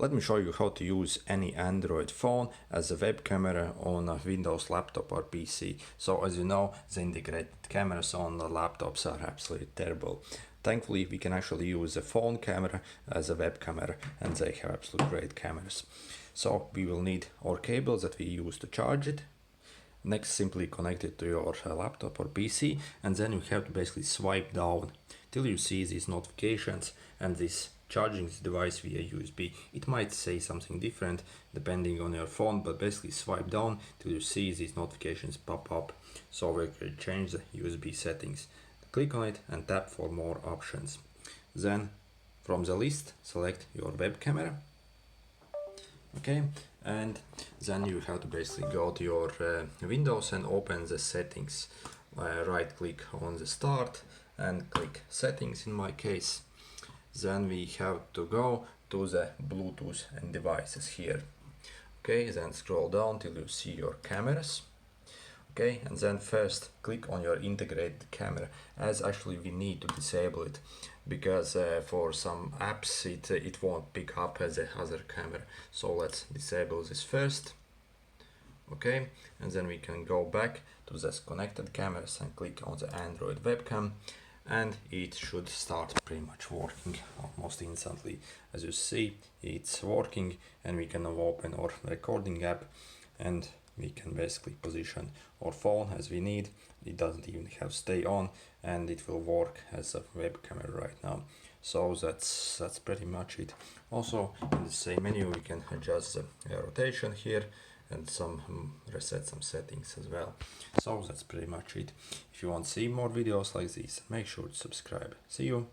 Let me show you how to use any Android phone as a web camera on a Windows laptop or PC. So as you know, the integrated cameras on the laptops are absolutely terrible. Thankfully, we can actually use a phone camera as a web camera, and they have absolutely great cameras. So we will need our cables that we use to charge it. Next, simply connect it to your laptop or PC, and then you have to basically swipe down till you see these notifications and this charging this device via USB. It might say something different depending on your phone, but basically swipe down till you see these notifications pop up. So we can change the USB settings. Click on it and tap for more options. Then from the list, select your web camera. Okay, and then you have to basically go to your Windows and open the settings. Right click on the start and click settings in my case. Then we have to go to the Bluetooth and devices here. Okay, then scroll down till you see your cameras. Okay, and then first click on your integrated camera, as actually we need to disable it because for some apps it won't pick up as a other camera. So let's disable this first. Okay, and then we can go back to the connected cameras and click on the Android webcam, and it should start pretty much working almost instantly. As you see, it's working, and we can now open our recording app and we can basically position our phone as we need. It doesn't even have stay on, and it will work as a web camera right now. So that's pretty much it. Also in the same menu we can adjust the rotation here and reset some settings as well. So that's pretty much it. If you want to see more videos like this, make sure to subscribe. See you.